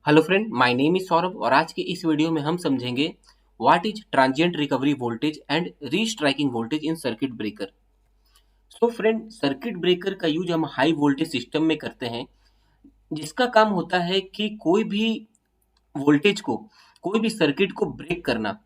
Hello friend, my name is Saurabh और आज के इस वीडियो में हम समझेंगे what is transient recovery voltage and restriking voltage in circuit breaker. So friend, circuit breaker का यूज हम हाई वोल्टेज सिस्टम में करते हैं, जिसका काम होता है कि कोई भी वोल्टेज को, कोई भी सर्किट को ब्रेक करना।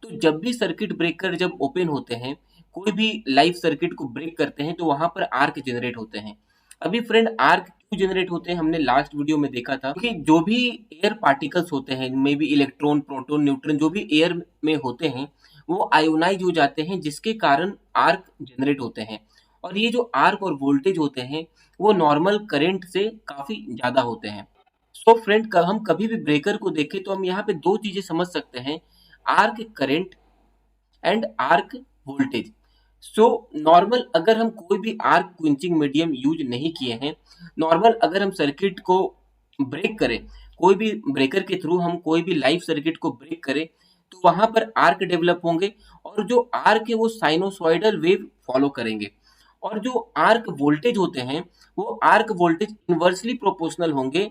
तो जब भी सर्किट ब्रेकर जब ओपन होते हैं, कोई भी लाइव सर्किट को ब्रेक करते हैं, तो वहां पर आर्क जनरेट होते हैं। अभी फ्रेंड, आर्क क्यों जनरेट होते हैं हमने लास्ट वीडियो में देखा था कि जो भी एयर पार्टिकल्स होते हैं, may be electron, proton, neutron, जो भी एयर में होते हैं, वो आयोनाइज हो जाते हैं, जिसके कारण आर्क जनरेट होते हैं। और ये जो आर्क और वोल्टेज होते हैं, वो नॉर्मल करंट से काफी ज्यादा होते हैं। सो फ्रेंड, हम कभी भी ब्रेकर को देखें तो हम यहाँ पे दो चीजें समझ सकते हैं, arc current and arc voltage. So normal अगर हम कोई भी आर्क क्विंचिंग मीडियम यूज नहीं किए हैं, नॉर्मल अगर हम सर्किट को ब्रेक करें, कोई भी ब्रेकर के थ्रू हम कोई भी लाइव सर्किट को ब्रेक करें, तो वहां पर आर्क डेवलप होंगे और जो आर्क है वो साइनोसॉइडल वेव फॉलो करेंगे। और जो आर्क वोल्टेज होते हैं, वो आर्क वोल्टेज इनवर्सली प्रोपोर्शनल होंगे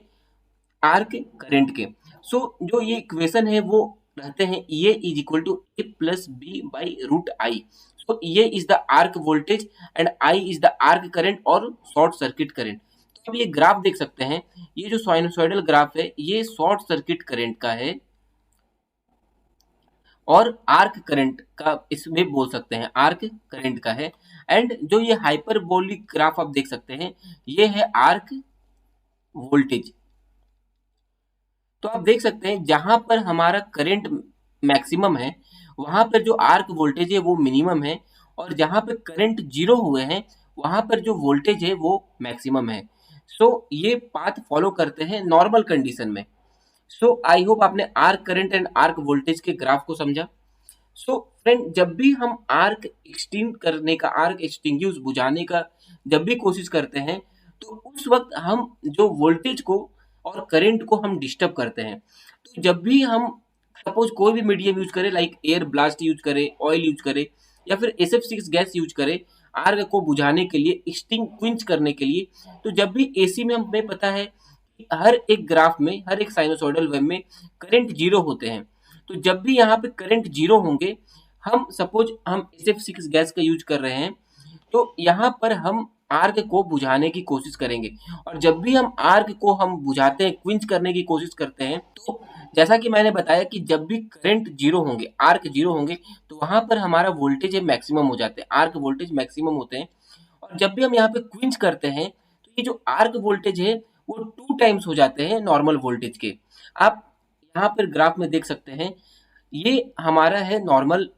आर्क करंट के। सो जो ये इक्वेशन है वो रहते हैं A is equal to A plus B by root I. So A is the arc voltage and I is the arc current और शॉर्ट सर्किट करंट। तो अब ये ग्राफ देख सकते हैं, ये जो साइनसॉइडल ग्राफ है ये शॉर्ट सर्किट करंट का है और आर्क करंट का इसमें बोल सकते हैं, आर्क करंट का है। एंड जो ये हाइपरबोलिक ग्राफ आप देख सकते हैं, ये है आर्क वोल्टेज। तो आप देख सकते हैं जहां पर हमारा करंट मैक्सिमम है, वहां पर जो आर्क वोल्टेज है वो मिनिमम है, और जहां पर करंट जीरो हुए हैं, वहां पर जो वोल्टेज है वो मैक्सिमम है। सो ये पाथ फॉलो करते हैं नॉर्मल कंडीशन में। सो आई होप आपने arc current and arc voltage के ग्राफ को समझा। सो फ्रेंड, जब भी हम आर्क एक्सटिंग करने का, आर्क एक्सटिंग्यूश बुझाने का जब भी कोशिश करते हैं, तो उस वक्त हम जो वोल्टेज को और करंट को हम डिस्टर्ब करते हैं। तो जब भी हम सपोज कोई भी मीडियम यूज करें, लाइक एयर ब्लास्ट यूज करें, ऑयल यूज करें, या फिर SF6 गैस यूज करें आर्क को बुझाने के लिए, एक्सटिंग क्विंच करने के लिए, तो जब भी AC में हमें पता है कि हर एक ग्राफ में, हर एक साइनोसॉइडल वेव में करंट जीरो होते हैं। तो जब भी यहाँ पे करंट जीरो होंगे, हम सपोज हम SF6 गैस का यूज कर रहे हैं, तो यहाँ पर हम आर्क को बुझाने की कोशिश करेंगे। और जब भी हम आर्क को हम बुझाते हैं, क्विंच करने की कोशिश करते हैं, तो जैसा कि मैंने बताया कि जब भी करंट जीरो होंगे, आर्क जीरो होंगे, तो वहां पर हमारा वोल्टेज है मैक्सिमम हो जाते हैं, आर्क वोल्टेज मैक्सिमम होते हैं। और जब भी हम यहाँ पे क्विंच करते हैं, तो ये जो आर्क वोल्टेज है वो 2 टाइम्स हो जाते हैं नॉर्मल वोल्टेज के। आप यहाँ पर ग्राफ में देख सकते हैं, ये हमारा है नॉर्मल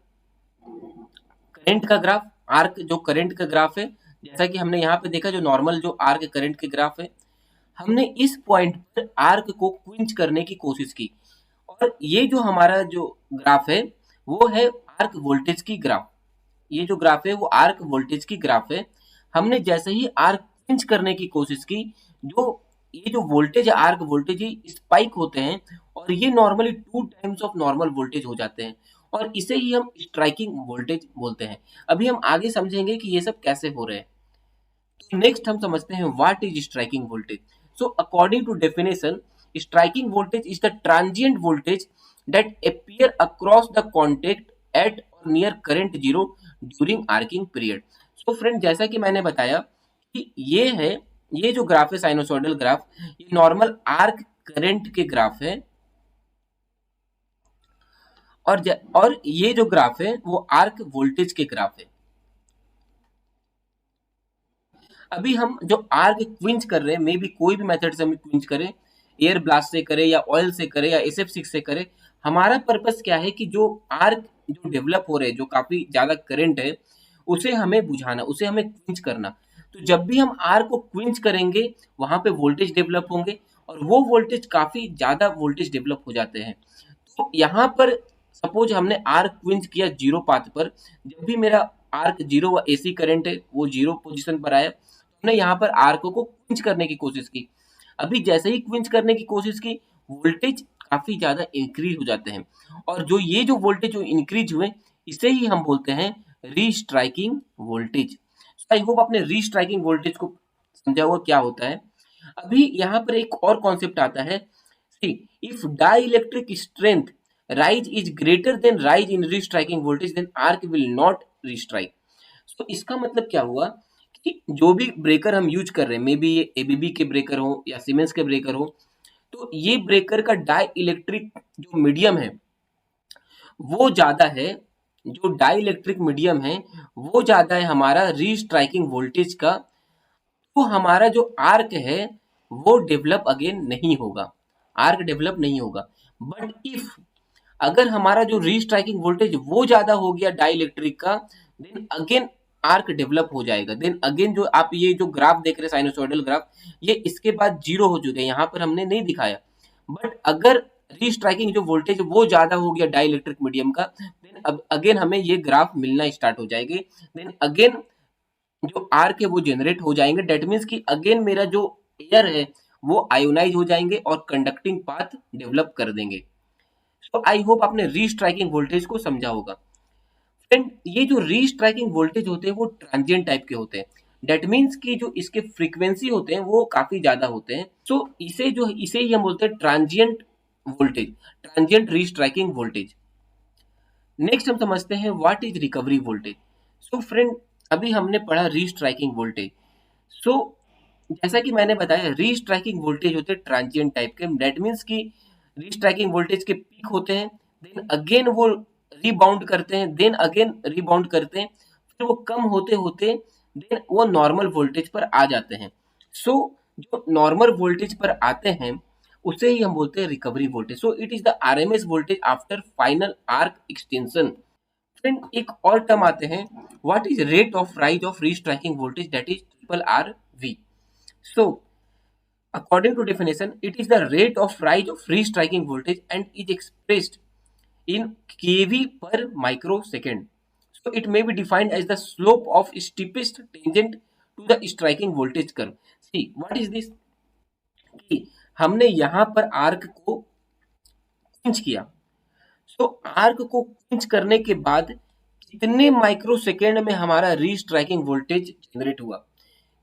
करंट का ग्राफ, आर्क जो करंट का ग्राफ है। जैसा कि हमने यहाँ पे देखा, जो नॉर्मल जो आर्क करंट के ग्राफ है, हमने इस पॉइंट पर आर्क को क्विंच करने की कोशिश की। और ये जो हमारा जो ग्राफ है वो है आर्क वोल्टेज की ग्राफ। ये जो ग्राफ है वो आर्क वोल्टेज की ग्राफ है। हमने जैसे ही आर्क क्विंच करने की कोशिश की, जो ये जो वोल्टेज है, आर्क वोल्टेज ही स्पाइक होते हैं, और ये normally 2 times of normal voltage हो जाते हैं, और इसे ही हम स्ट्राइकिंग वोल्टेज बोलते हैं। अभी हम आगे समझेंगे कि ये सब कैसे हो रहे हैं। तो नेक्स्ट हम समझते हैं what is striking voltage. So according to definition, striking voltage is the transient voltage that appear across the contact at or near current zero during arcing period। so friend, जैसा कि मैंने बताया कि ये है, ये जो ग्राफ है साइनोसॉइडल ग्राफ, ये नॉर्मल आर्क करंट के ग्राफ है। और ये जो ग्राफ है वो आर्क वोल्टेज के ग्राफ है। अभी हम जो आर्क क्विंच कर रहे हैं, मे बी कोई भी मेथड से हम क्विंच करें, एयर ब्लास्ट से करें या ऑयल से करें या SF6 से करें, हमारा पर्पस क्या है कि जो आर्क जो डेवलप हो रहे हैं, जो काफी ज्यादा करंट है, उसे हमें बुझाना, उसे हमें क्विंच करना। तो जब भी हम आर्क को क्विंच करेंगे, वहां पे वोल्टेज डेवलप होंगे, और वो वोल्टेज काफी ज्यादा वोल्टेज डेवलप हो जाते हैं। तो यहाँ पर सपोज हमने आर्क क्विंच किया जीरो पाथ पर, जब भी मेरा आर्क जीरो व AC करंट है वो जीरो पोजीशन पर आया, हमने यहाँ पर आर्क को क्विंच करने की कोशिश की। अभी जैसे ही क्विंच करने की कोशिश की, वोल्टेज काफी ज्यादा इंक्रीज हो जाते हैं, और जो ये जो वोल्टेज जो इंक्रीज हुए, इसे ही हम बोलते हैं रीस्ट्राइकिंग वोल्टेज। आई होप आपने रीस्ट्राइकिंग वोल्टेज को समझा हुआ क्या होता है। अभी यहाँ पर एक और कॉन्सेप्ट आता है, See, if dielectric strength rise is greater than rise in restriking voltage, then arc will not restrike. तो इसका मतलब क्या हुआ कि जो भी ब्रेकर हम यूज कर रहे हैं, मे बी ये एबीबी के ब्रेकर हो या सीमेंस के ब्रेकर हो, तो ये ब्रेकर का डाई इलेक्ट्रिक जो मीडियम है वो ज्यादा है, जो डाई इलेक्ट्रिक मीडियम है वो ज्यादा है हमारा रीस्ट्राइकिंग वोल्टेज का, तो हमारा जो आर्क है वो डेवलप अगेन नहीं होगा, आर्क डेवलप नहीं होगा। बट इफ अगर हमारा जो रीस्ट्राइकिंग वोल्टेज वो ज्यादा हो गया डाई इलेक्ट्रिक का, देन अगेन आर्क डेवलप हो जाएगा। देन अगेन जो आप ये जो ग्राफ देख रहे हैं साइनोसॉइडल ग्राफ, ये इसके बाद जीरो हो चुके हैं, यहाँ पर हमने नहीं दिखाया। बट अगर रीस्ट्राइकिंग जो वोल्टेज वो ज्यादा हो गया डाई इलेक्ट्रिक मीडियम का, देन अब अगेन हमें ये ग्राफ मिलना स्टार्ट हो जाएंगे। देन अगेन जो आर्क है वो जनरेट हो जाएंगे। डेट मीन्स कि अगेन मेरा जो एयर है वो आयोनाइज हो जाएंगे और कंडक्टिंग पाथ डेवलप कर देंगे। तो आई होप आपने रीस्ट्राइकिंग वोल्टेज को समझा होगा। फ्रेंड, ये जो रीस्ट्राइकिंग वोल्टेज होते हैं वो ट्रांजिएंट टाइप के होते हैं। डेट मीन्स कि जो इसके फ्रीक्वेंसी होते हैं वो काफी ज्यादा होते हैं। तो इसे ही हम बोलते हैं transient voltage, transient restriking voltage. Next हम समझते हैं what is recovery voltage. So friend, अभी हमने पढ़ा रीस्ट्राइकिंग वोल्टेज। सो जैसा कि मैंने बताया, रीस्ट्राइकिंग वोल्टेज होते हैं ट्रांजिएंट टाइप के। दैट मीन्स कि रीस्ट्राइकिंग वोल्टेज के पीक होते हैं, देन अगेन वो रीबाउंड करते हैं, देन अगेन रीबाउंड करते हैं, फिर वो कम होते होते देन वो नॉर्मल वोल्टेज पर आ जाते हैं। सो जो नॉर्मल वोल्टेज पर आते हैं उसे ही हम बोलते हैं recovery voltage. So it is the RMS voltage after final arc extension. Friend, एक और टर्म आते हैं, what is rate of rise of restriking voltage, that is triple R V. So, according to definition, it is the rate of rise of free striking voltage and is expressed in kV per microsecond. So, it may be defined as the slope of steepest tangent to the striking voltage curve. See, what is this? कि हमने यहाँ पर arc को pinch किया, तो arc को pinch करने के बाद कितने माइक्रोसेकेंड में हमारा रीस्ट्राइकिंग वोल्टेज जनरेट हुआ,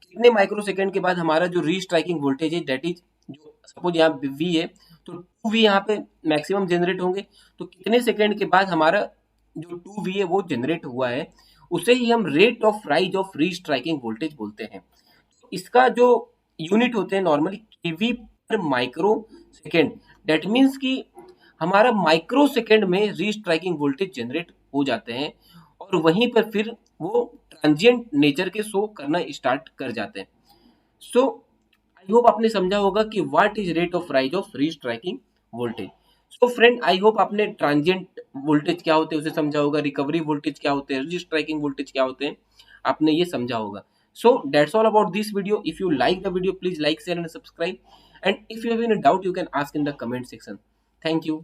कितने माइक्रोसेकंड के बाद हमारा जो रीस्ट्राइकिंग वोल्टेज है, दैट इज जो सपोज यहाँ वी है तो 2V यहाँ पे मैक्सिमम जनरेट होंगे, तो कितने सेकंड के बाद हमारा जो 2V है वो जनरेट हुआ है, उसे ही हम rate of rise of restriking voltage बोलते हैं। तो इसका जो यूनिट होते हैं नॉर्मली केवी पर माइक्रो सेकेंड। दैट मीन्स कि हमारा माइक्रो सेकेंड में रीस्ट्राइकिंग वोल्टेज जनरेट हो जाते हैं और वहीं पर फिर वो ट्रांजिएंट नेचर के शो करना स्टार्ट कर जाते हैं। सो आई होप आपने समझा होगा कि what is rate of rise of restriking voltage. So friend, I hope आपने ट्रांजिएंट वोल्टेज क्या होते हैं उसे समझा होगा, रिकवरी वोल्टेज क्या होते हैं, रीस्ट्राइकिंग वोल्टेज क्या होते हैं, आपने ये समझा होगा। So that's all about this video. If you like the video, please like, share and subscribe, and if you have any doubt you can ask in the comment section. Thank you.